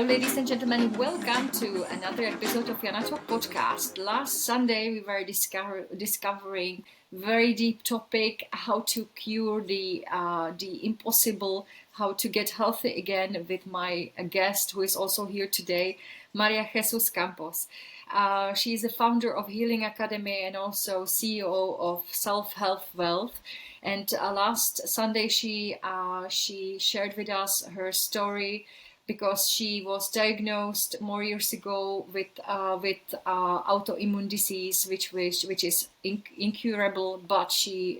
ladies and gentlemen. Welcome to another episode of Jana podcast. Last Sunday, we were discovering very deep topic: how to cure the impossible, how to get healthy again. With my guest, who is also here today, Maria Jesus Campos. She is the founder of Healing Academy and also CEO of Self Health Wealth. And last Sunday, she shared with us her story, because she was diagnosed more years ago with autoimmune disease, which is incurable, but she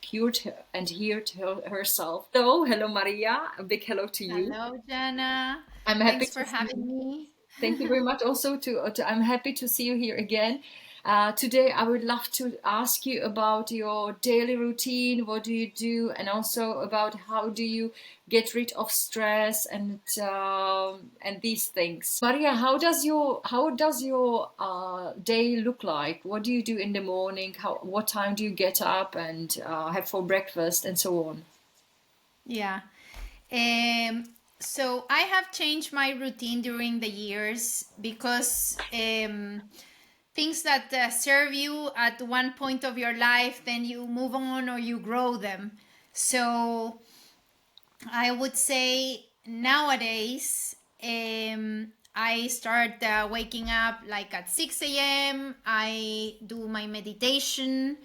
cured and healed herself. So, hello Maria, a big hello to you. Hello, Jana. I'm happy Thanks to for see having you. me. Thank you very much. Also, I'm happy to see you here again. Today, I would love to ask you about your daily routine. What do you do, and also about how do you get rid of stress and these things. Maria, how does your day look like? What do you do in the morning? What time do you get up and have for breakfast and so on? Yeah. Um, so I have changed my routine during the years because things that serve you at one point of your life, then you move on or you grow them. So I would say nowadays, I start waking up like at 6 a.m. I do my meditation.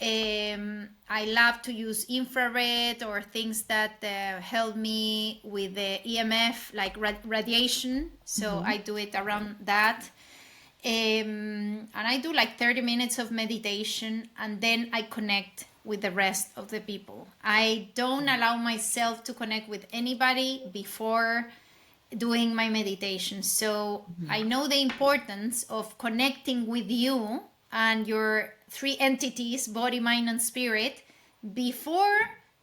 I love to use infrared or things that help me with the EMF, like radiation. So I do it around that. And I do like 30 minutes of meditation, and then I connect with the rest of the people. I don't allow myself to connect with anybody before doing my meditation. So I know the importance of connecting with you and your three entities, body, mind, and spirit, before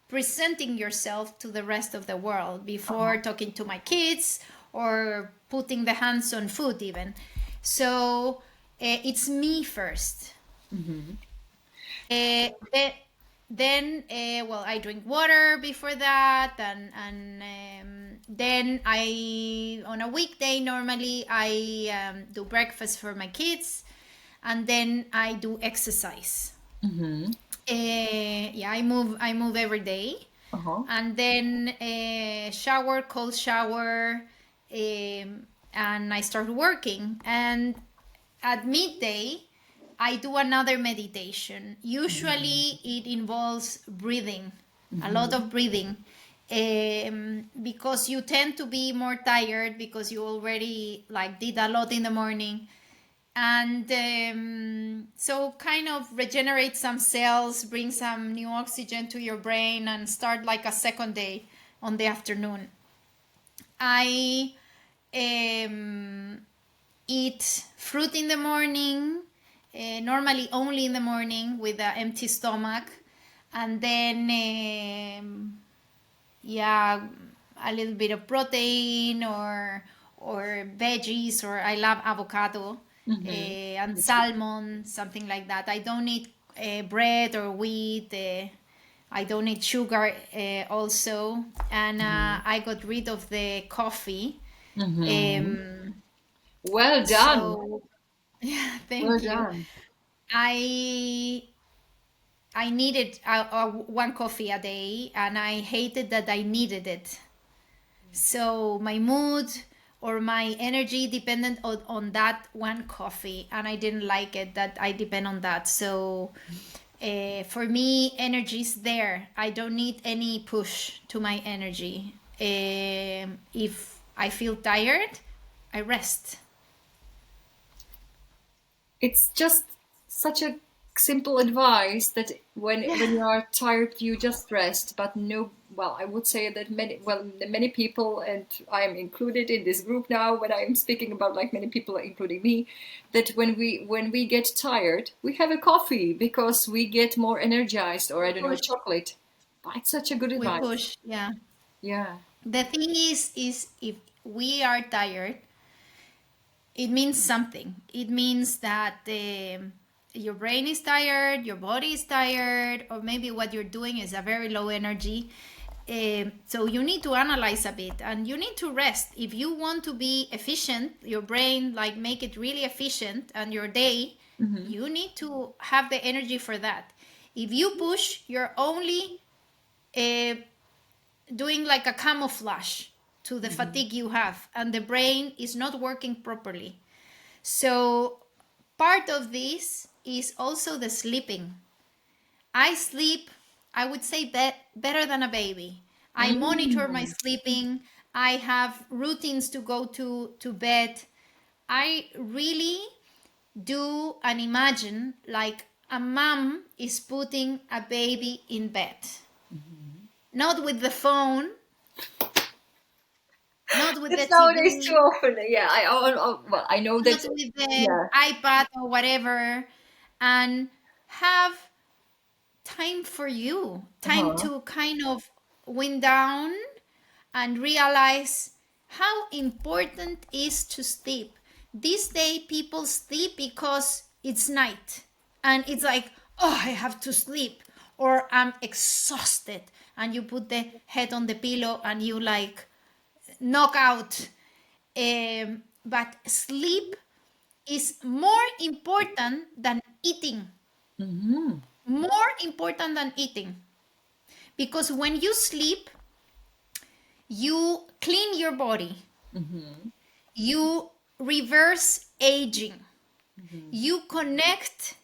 presenting yourself to the rest of the world, before talking to my kids or putting the hands on food even. So it's me first. Uh, then well, I drink water before that, and then I, on a weekday, normally I do breakfast for my kids, and then I do exercise. Yeah, I move every day, and then shower, cold shower, and I start working. And at midday, I do another meditation. Usually, it involves breathing, a lot of breathing, because you tend to be more tired because you already like did a lot in the morning, and so kind of regenerate some cells, bring some new oxygen to your brain, and start like a second day on the afternoon. I eat fruit in the morning, normally only in the morning with an empty stomach, and then yeah, a little bit of protein or veggies, or I love avocado, and salmon, something like that. I don't eat bread or wheat. I don't eat sugar also, and I got rid of the coffee. Well done. So yeah, Well thank you. done. I I needed one coffee a day, and I hated that I needed it. So my mood or my energy depended on that one coffee, and I didn't like it that I depend on that. So for me, energy is there. I don't need any push to my energy. If I feel tired, I rest. It's just such a simple advice that when you are tired, you just rest. But no, well, I would say that many people, and I am included in this group now when I am speaking about like many people, including me, that when we get tired, we have a coffee because we get more energized, or I don't know, Push. chocolate. But it's such a good We advice. push. Yeah. Yeah. The thing is if we are tired, it means something. It means that your brain is tired, your body is tired, or maybe what you're doing is a very low energy. So you need to analyze a bit and you need to rest. If you want to be efficient, your brain, like make it really efficient, and your day, you need to have the energy for that. If you push, you're only doing like a camouflage to the fatigue you have, and the brain is not working properly. So part of this is also the sleeping. I sleep, I would say, better than a baby. I monitor my sleeping. I have routines to go to bed. I really do and imagine like a mom is putting a baby in bed. Not with the phone, not with the It's nowadays too TV, often. Yeah, well, I know that. not with the Yeah. iPad or whatever, and have time for you, time Uh-huh. to kind of wind down and realize how important is to sleep. This day people sleep because it's night and it's like, oh, I have to sleep or I'm exhausted, and you put the head on the pillow and you like knock out. But sleep is more important than eating. More important than eating. Because when you sleep, you clean your body, you reverse aging, you connect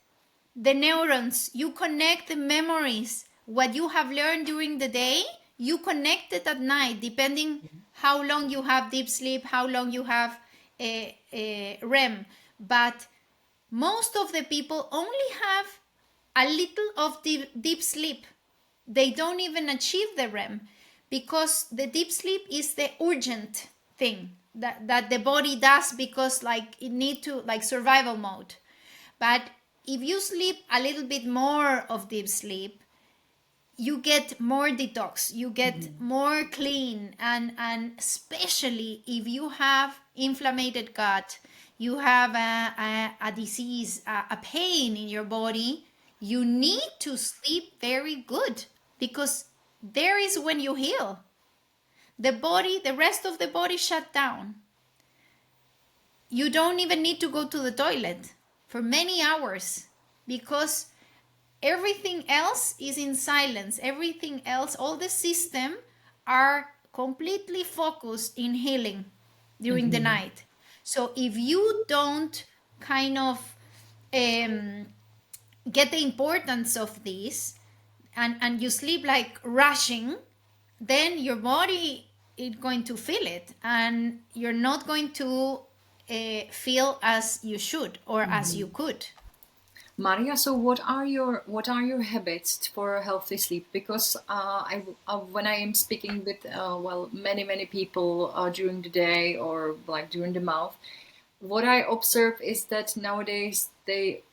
the neurons, you connect the memories. What you have learned during the day, you connect it at night, depending how long you have deep sleep, how long you have REM. But most of the people only have a little of deep sleep. They don't even achieve the REM, because the deep sleep is the urgent thing that the body does, because like it need to, like, survival mode. But if you sleep a little bit more of deep sleep, you get more detox, you get more clean, and especially if you have inflamed gut, you have a disease, a pain in your body, you need to sleep very good, because there is when you heal. The body, the rest of the body shut down. You don't even need to go to the toilet for many hours, because everything else is in silence. Everything else, all the system are completely focused in healing during the night. So if you don't kind of get the importance of this, and you sleep like rushing, then your body is going to feel it, and you're not going to feel as you should or as you could. Maria, so what are your habits for a healthy sleep? Because when I am speaking with well, many people during the day or like during the month, what I observe is that nowadays they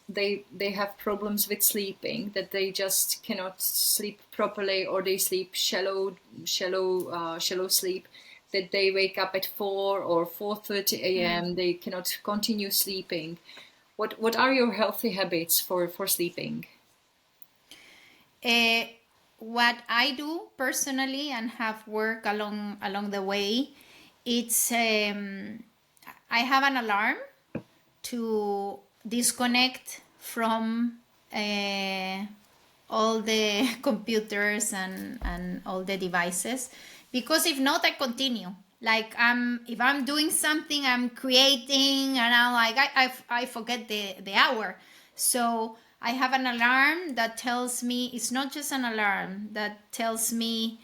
have problems with sleeping, that they just cannot sleep properly, or they sleep shallow sleep, that they wake up at 4 or 4:30 a.m. They cannot continue sleeping. What are your healthy habits for sleeping? Uh, what I do personally and have worked along the way, it's I have an alarm to disconnect from all the computers and all the devices, because if not, I continue. Like, if I'm doing something, I'm creating, and I'm like, I forget the hour. So I have an alarm that tells me, it's not just an alarm that tells me,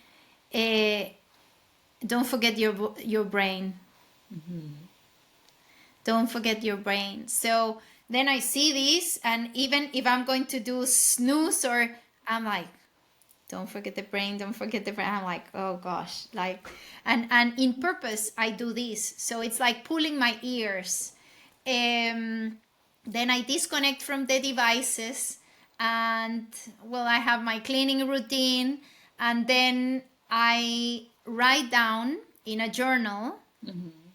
don't forget your brain. Don't forget your brain. So then I see this, and even if I'm going to do snooze, or I'm like, don't forget the brain, don't forget the brain. I'm like, oh gosh, like, and in purpose I do this. So it's like pulling my ears. Then I disconnect from the devices, and well, I have my cleaning routine, and then I write down in a journal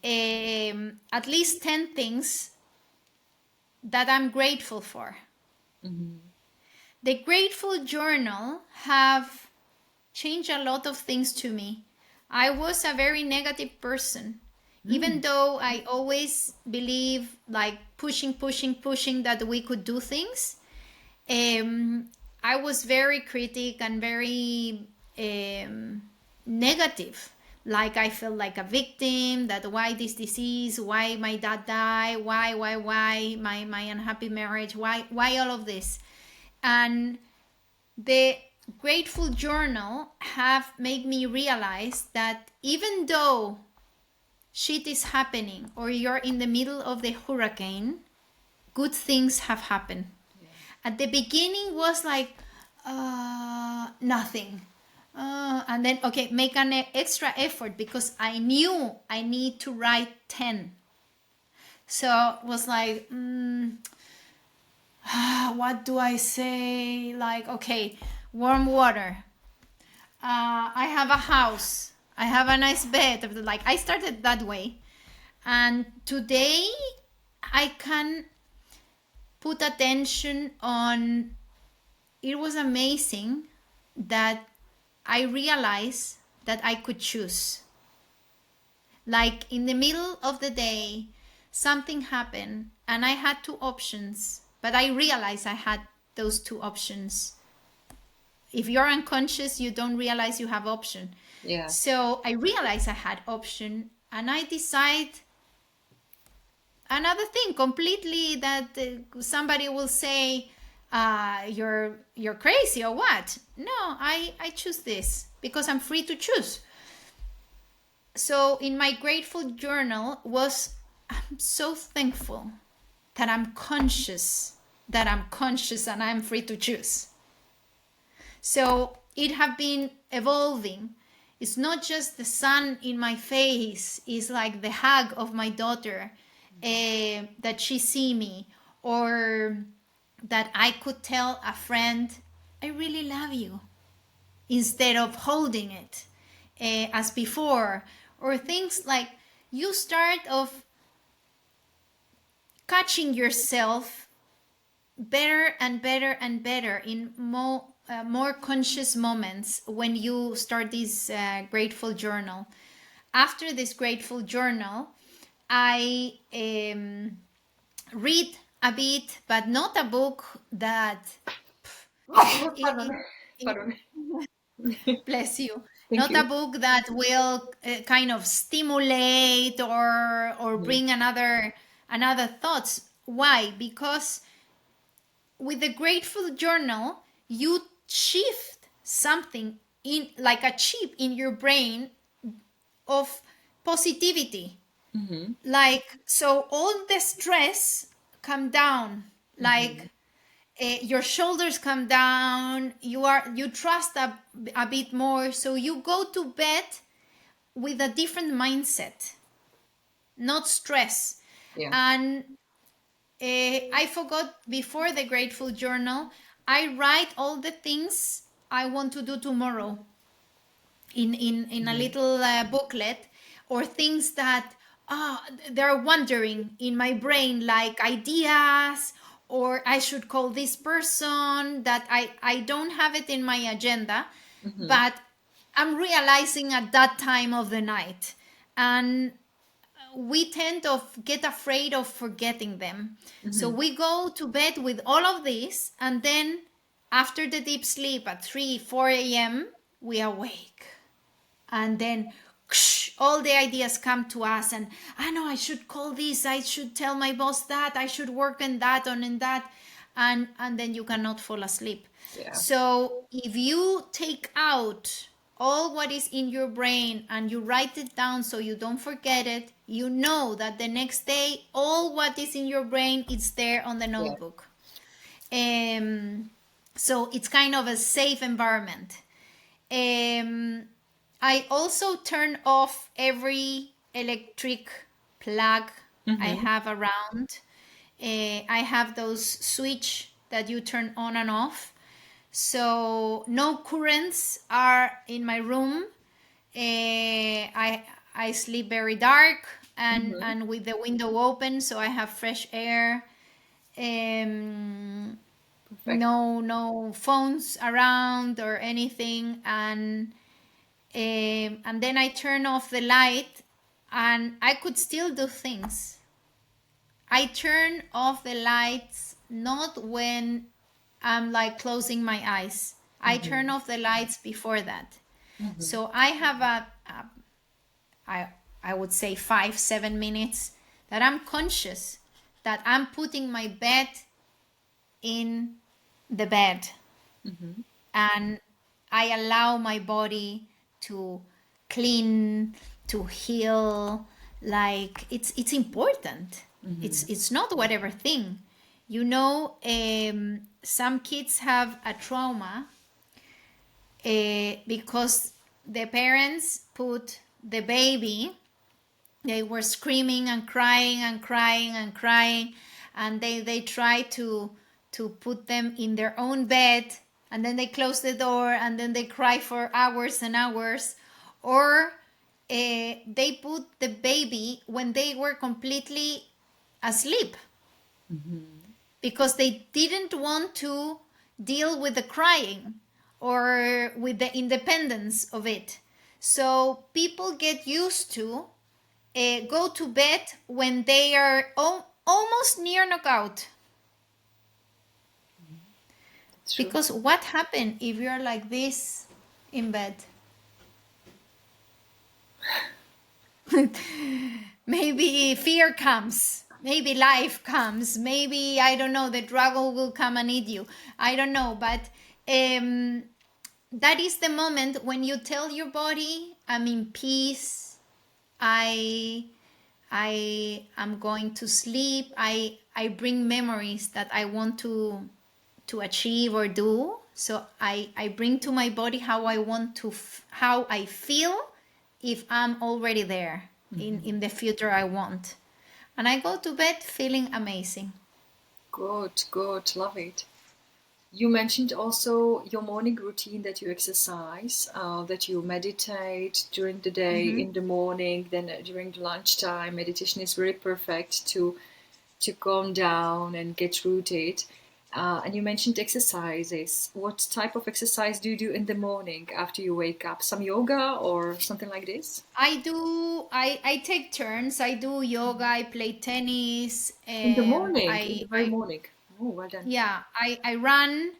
at least 10 things that I'm grateful for. The grateful journal have changed a lot of things to me. I was a very negative person. Even though I always believe like pushing that we could do things, I was very critic and very negative. Like I felt like a victim, that why this disease, why my dad died, why my unhappy marriage, why all of this. And the Grateful Journal have made me realize that even though shit is happening or you're in the middle of the hurricane, good things have happened. Yeah. At the beginning was like nothing. And then, okay, make an extra effort because I knew I need to write 10. So it was like, what do I say? Like, okay, warm water. I have a house. I have a nice bed. Like, I started that way. And today I can put attention on, it was amazing that I realized that I could choose. Like in the middle of the day, something happened and I had two options, but I realized I had those two options. If you're unconscious, you don't realize you have option. Yeah. So I realized I had option and I decide another thing completely that somebody will say, you're crazy or what? No, I choose this because I'm free to choose. So in my Grateful Journal was, I'm so thankful that I'm conscious and I'm free to choose. So it have been evolving. It's not just the sun in my face, it's like the hug of my daughter, that she see me, or that I could tell a friend, I really love you, instead of holding it as before. Or things like you start of catching yourself better and better and better in more conscious moments when you start this Grateful Journal. After this Grateful Journal, I read a bit, but not a book that Pardon. bless you. Thank Not you. a book that will kind of stimulate or bring another thoughts. Why? Because with the Grateful Journal, you shift something in, like a chip in your brain of positivity. Like, so all the stress come down, like your shoulders come down, you trust a bit more, so you go to bed with a different mindset, not stress. Yeah. And I forgot, before the Grateful Journal, I write all the things I want to do tomorrow in a little booklet, or things that they're wandering in my brain, like ideas, or I should call this person, that I don't have it in my agenda, but I'm realizing at that time of the night. And we tend to get afraid of forgetting them. So we go to bed with all of this, and then after the deep sleep at 3-4 a.m., we awake. And then all the ideas come to us, and I know I should call this, I should tell my boss that, I should work on that, on that, and then you cannot fall asleep. Yeah. So if you take out all what is in your brain and you write it down so you don't forget it, you know that the next day all what is in your brain is there on the notebook. So it's kind of a safe environment. I also turn off every electric plug I have around. I have those switch that you turn on and off. So no currents are in my room. I sleep very dark and with the window open, so I have fresh air. Perfect. no phones around or anything, and then I turn off the light, and I could still do things. I turn off the lights not when I'm like closing my eyes. I turn Mm-hmm. off the lights before that. Mm-hmm. So I have I I would say 5-7 minutes that I'm conscious that I'm putting my bed in the bed, Mm-hmm. and I allow my body to clean, to heal. Like it's important. Mm-hmm. It's not whatever thing. You know, some kids have a trauma because the parents put the baby. They were screaming and crying and crying and crying, and they try to put them in their own bed, and then they close the door, and then they cry for hours and hours, or they put the baby when they were completely asleep Mm-hmm. because they didn't want to deal with the crying or with the independence of it. So people get used to go to bed when they are almost near knockout. That's true. Because what happens if you're like this in bed? Maybe fear comes. Maybe life comes. Maybe, I don't know, the dragon will come and eat you. I don't know. But um, that is the moment when you tell your body, I'm in peace. I am going to sleep. I bring memories that I want to achieve or do. So I bring to my body how I want to how I feel if I'm already there Mm-hmm. in the future I want. And I go to bed feeling amazing. Good, good, love it. You mentioned also your morning routine, that you exercise, that you meditate during the day, Mm-hmm. in the morning, then during the lunchtime. Meditation is very perfect to calm down and get rooted. And you mentioned exercises. What type of exercise do you do in the morning after you wake up? Some yoga or something like this? I take turns. I do yoga, I play tennis, In the morning, in the very I morning. Oh, well done. yeah, I run.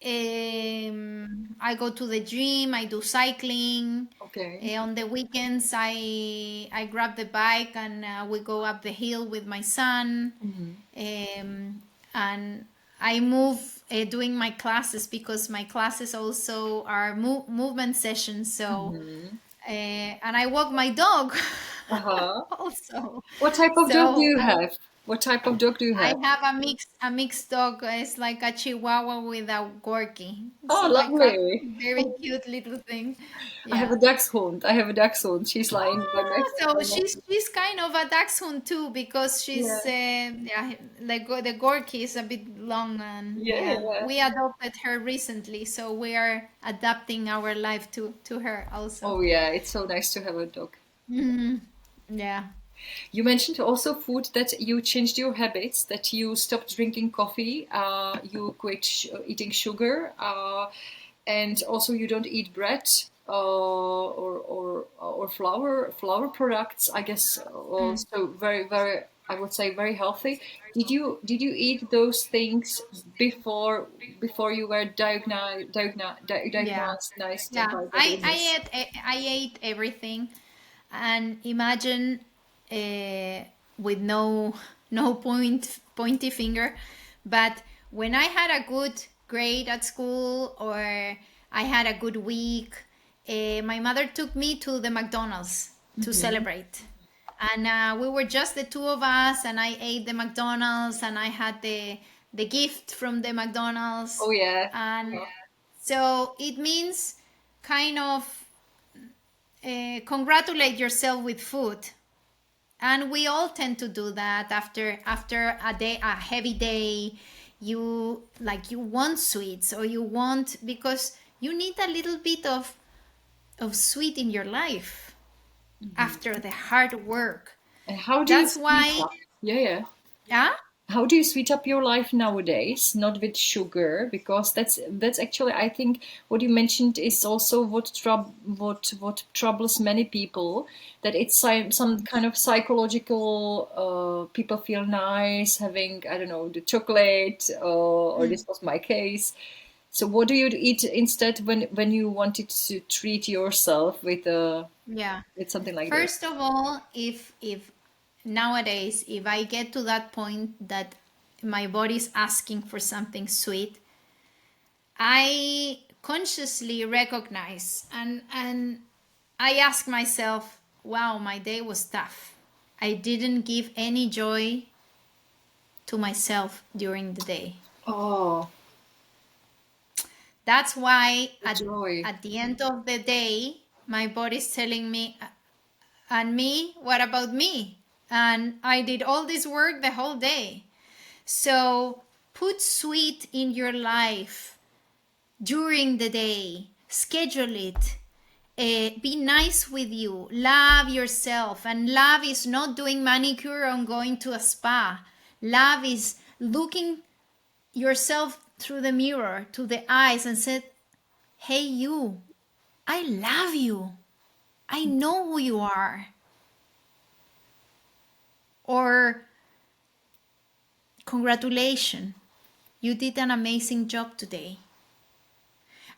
I go to the gym. I do cycling. Okay. On the weekends, I grab the bike, and we go up the hill with my son. Mm-hmm. And I move doing my classes because my classes also are movement sessions. So Mm-hmm. and I walk my dog Uh-huh. also. What type of dog do So you have? What type of dog do you I have? have a mixed dog. It's like a Chihuahua with a Gorky. It's Oh, like a lovely. very cute little thing. I have Yeah. a dachshund. I have a dachshund. She's lying So by my she's kind of a dachshund too because yeah. she's yeah, like the Gorky is a bit long, and Yeah, yeah, yeah. we adopted her recently, so we are adapting our life to her also. Oh yeah, it's so nice to have a dog. Mhm. Yeah. You mentioned also food, that you changed your habits, that you stopped drinking coffee, you quit eating sugar, and also you don't eat bread or flour products. I guess Mm. also very, I would say, very healthy. Did you eat those things before you were Yeah. diagnosed Yeah. by the I I illness? ate I ate everything, and imagine with no pointy finger, but when I had a good grade at school or I had a good week, my mother took me to the McDonald's to Hmm. celebrate, and we were just the two of us, and I ate the McDonald's, and I had the gift from the McDonald's, Oh yeah. and Uh-huh. so it means kind of congratulate yourself with food, and we all tend to do that after a heavy day. You want sweets, or you want, because you need a little bit of sweet in your life Mhm. after the hard work. And how do you That's speed why, up? Yeah, yeah. yeah. How do you sweet up your life nowadays? Not with sugar, because that's actually, I think, what you mentioned is also what troubles many people. That it's some kind of psychological. People feel nice having, I don't know, the chocolate, or Mm. this was my case. So what do you eat instead when you wanted to treat yourself Yeah. with something like this? First of all, if nowadays if I get to that point that my body's asking for something sweet, I consciously recognize and I ask myself, wow, my day was tough. I didn't give any joy to myself during the day. Oh, That's why the joy. at the end of the day, my body's telling me, and me, what about me? And I did all this work the whole day. So put sweet in your life during the day, schedule it. Be nice with you, love yourself. And love is not doing manicure or going to a spa. Love is looking yourself through the mirror, to the eyes, and said, hey, you, I love you. I know who you are. Or, congratulations, you did an amazing job today.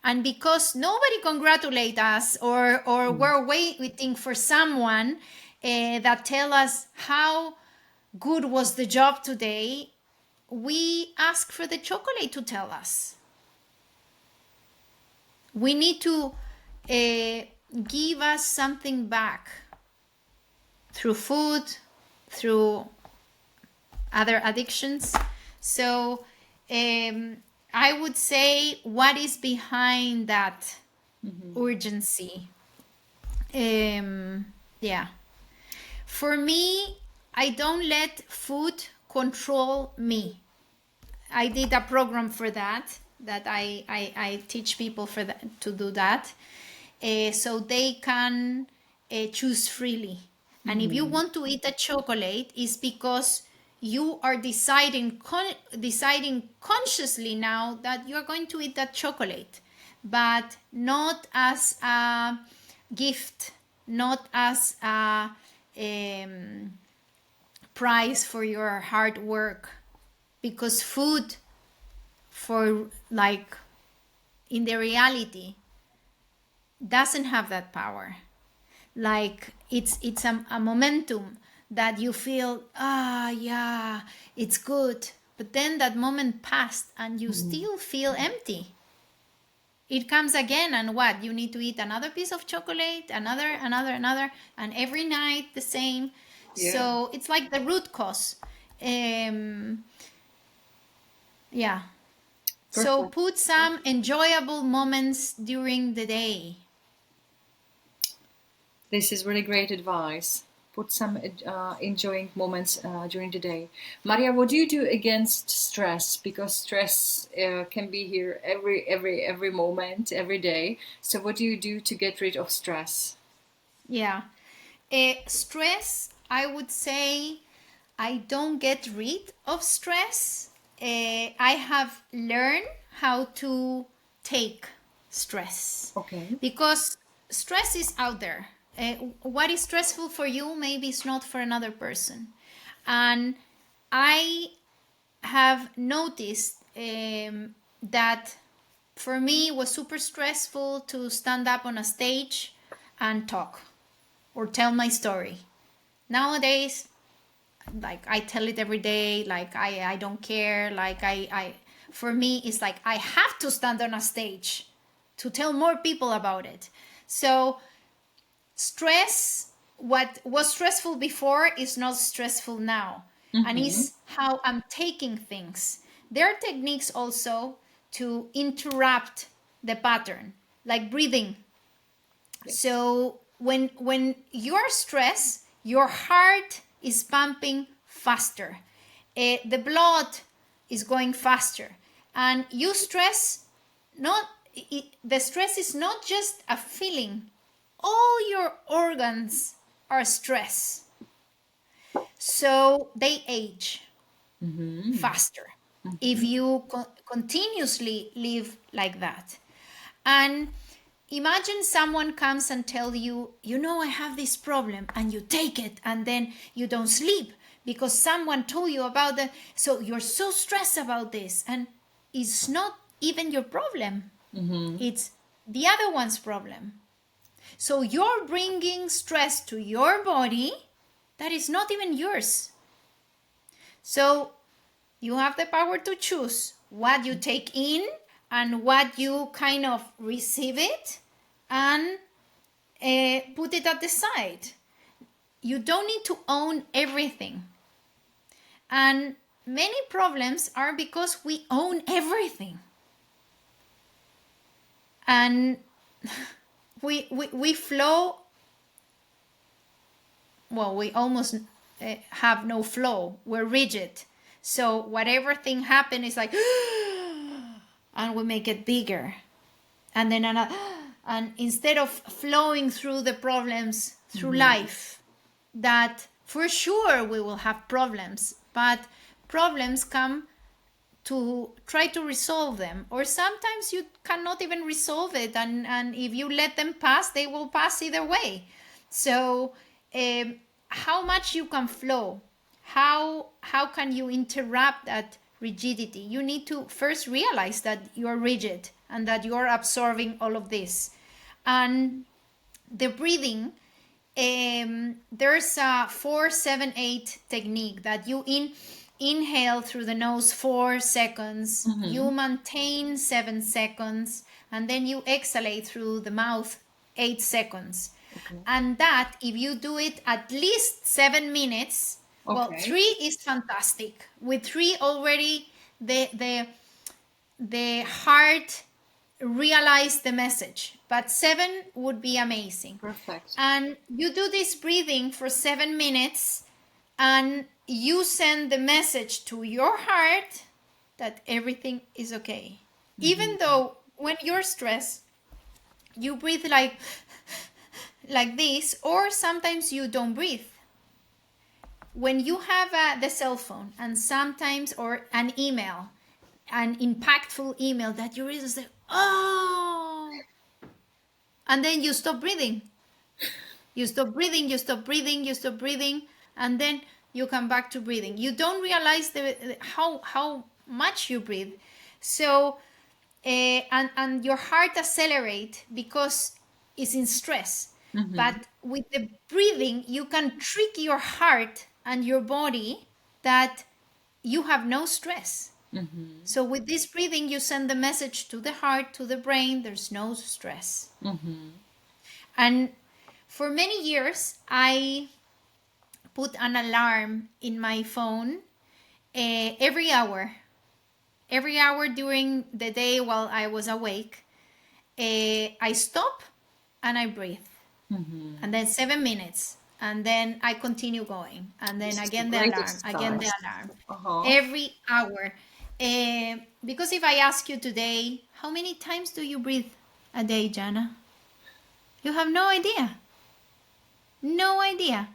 And because nobody congratulate us, or we're waiting for someone that tell us how good was the job today, we ask for the chocolate to tell us. We need to give us something back through food, through other addictions. So I would say, what is behind that urgency? Yeah. For me, I don't let food control me. I did a program for that I teach people for that, to do that, so they can choose freely. And if you want to eat a chocolate, it's because you are deciding consciously now that you're going to eat that chocolate, but not as a gift, not as a prize for your hard work, because food, for like, in the reality, doesn't have that power. Like, it's a momentum that you feel, yeah, it's good, but then that moment passed and you still feel empty. It comes again, and what, you need to eat another piece of chocolate, another, and every night the same. Yeah. So it's like the root cause. Yeah. So Perfect. put some enjoyable moments during the day. This is really great advice. Put some enjoying moments during the day. Maria, what do you do against stress? Because stress can be here every moment, every day. So what do you do to get rid of stress? Yeah. Stress, I would say, I don't get rid of stress. I have learned how to take stress, Okay. because stress is out there. What is stressful for you maybe is not for another person. And I have noticed that for me it was super stressful to stand up on a stage and talk or tell my story. Nowadays, like, I tell it every day, like, I don't care, like, I for me it's like I have to stand on a stage to tell more people about it. So stress, what was stressful before is not stressful now, and Mm-hmm. is how I'm taking things. There are techniques also to interrupt the pattern, like breathing. Yes. So when you're stressed, your heart is pumping faster. The blood is going faster, and you stress, not the stress is not just a feeling. All your organs are stressed, so they age. faster if you continuously live like that. And imagine someone comes and tell you, you know, I have this problem, and you take it, and then you don't sleep because someone told you about it. So you're so stressed about this, and it's not even your problem. It's the other one's problem. So you're bringing stress to your body that is not even yours. So you have the power to choose what you take in and what you kind of receive it and put it at the side. You don't need to own everything. And many problems are because we own everything. And we flow, well, we almost have no flow. We're rigid. So whatever thing happens is like, and we make it bigger. And then another, and instead of flowing through the problems through life, that for sure we will have problems, but problems come to try to resolve them, or sometimes you cannot even resolve it, and if you let them pass, they will pass either way. So how much you can flow, how can you interrupt that rigidity? You need to first realize that you're rigid and that you're absorbing all of this. And the breathing, there's a 4-7-8 technique that you inhale through the nose 4 seconds, you maintain 7 seconds, and then you exhale through the mouth 8 seconds. And that, if you do it at least 7 minutes, well, 3 is fantastic. With 3 already, the heart realize the message, but 7 would be amazing. Perfect. And you do this breathing for 7 minutes, and you send the message to your heart that everything is okay. Even though when you're stressed, you breathe like this, or sometimes you don't breathe. When you have the cell phone, and sometimes, or an email, an impactful email that you read and say, oh, and then you stop breathing. You stop breathing, you stop breathing, you stop breathing, and then you come back to breathing. You don't realize how much you breathe. So, and your heart accelerates because it's in stress. But with the breathing, you can trick your heart and your body that you have no stress. So with this breathing, you send the message to the heart, to the brain, there's no stress. And for many years, I put an alarm in my phone every hour. Every hour during the day while I was awake, I stop and I breathe. And then 7 minutes. And then I continue going. And then again the alarm, again the alarm. Every hour. Because if I ask you today, how many times do you breathe a day, Jana? You have no idea. No idea.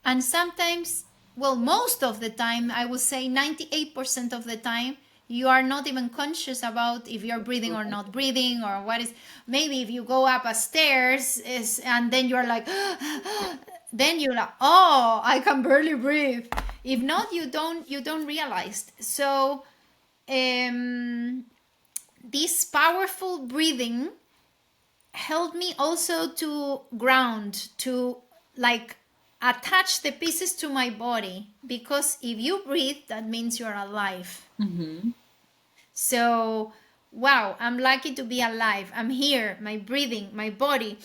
And sometimes, well, most of the time, I would say 98% of the time, you are not even conscious about if you're breathing or not breathing, or what is, maybe if you go up a stairs and then you're like, then you're like, oh, I can barely breathe. If not, you don't realize. So this powerful breathing helped me also to ground, to like attach the pieces to my body, because if you breathe, that means you're alive. So, wow, I'm lucky to be alive. I'm here, my breathing, my body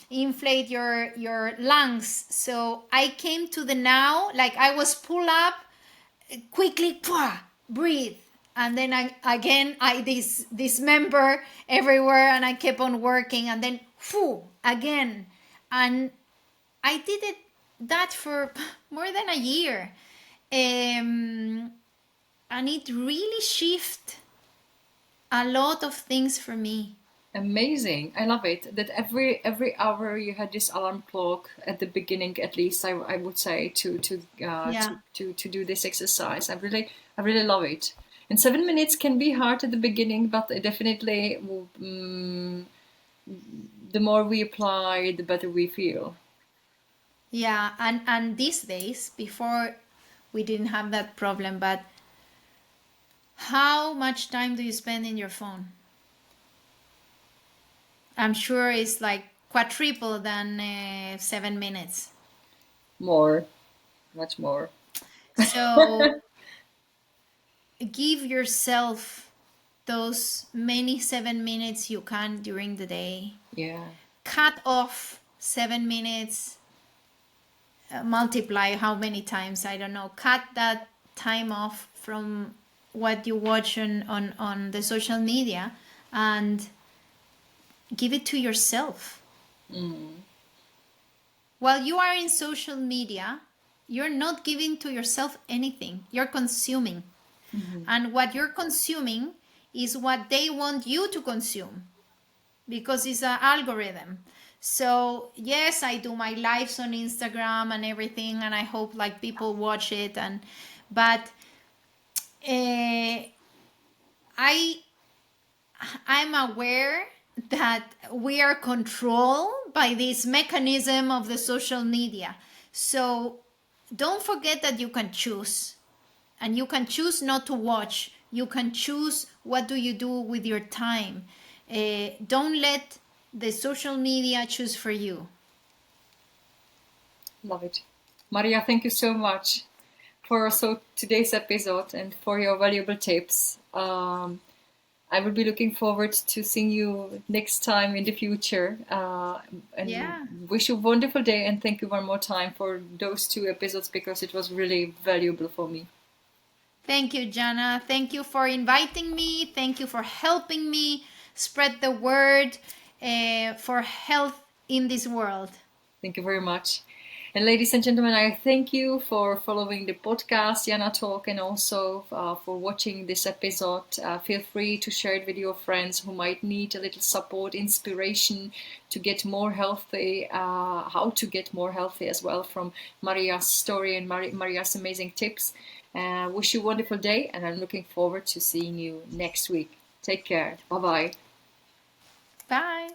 inflate your lungs. So I came to the now, like I was pull up, quickly, breathe. And then I dismember everywhere, and I kept on working, and then again. And I did that for more than a year. And it really shifted a lot of things for me. Amazing. I love it. That every hour you had this alarm clock at the beginning, at least I would say Yeah. to do this exercise. I really love it. And 7 minutes can be hard at the beginning, but definitely the more we apply, the better we feel. Yeah, and these days, before we didn't have that problem, but how much time do you spend in your phone? I'm sure it's like quadruple than 7 minutes. More, much more. So give yourself those many 7 minutes you can during the day. Yeah. Cut off 7 minutes, multiply how many times, I don't know. Cut that time off from what you watch on the social media and give it to yourself. While you are in social media, you're not giving to yourself anything. You're consuming. And what you're consuming is what they want you to consume because it's an algorithm. So yes, I do my lives on Instagram and everything, and I hope like people watch it. But I'm aware that we are controlled by this mechanism of the social media. So don't forget that you can choose. And you can choose not to watch. You can choose what do you do with your time. Don't let the social media choose for you. Love it. Maria, thank you so much for today's episode and for your valuable tips. I will be looking forward to seeing you next time in the future. And wish you a wonderful day, and thank you one more time for those 2 episodes because it was really valuable for me. Thank you, Jana. Thank you for inviting me. Thank you for helping me spread the word for health in this world. Thank you very much. And ladies and gentlemen, I thank you for following the podcast, Jana Talk, and also for watching this episode. Feel free to share it with your friends who might need a little support, inspiration to get more healthy, how to get more healthy as well from Maria's story and Maria's amazing tips. Wish you a wonderful day, and I'm looking forward to seeing you next week. Take care. Bye-bye. Bye.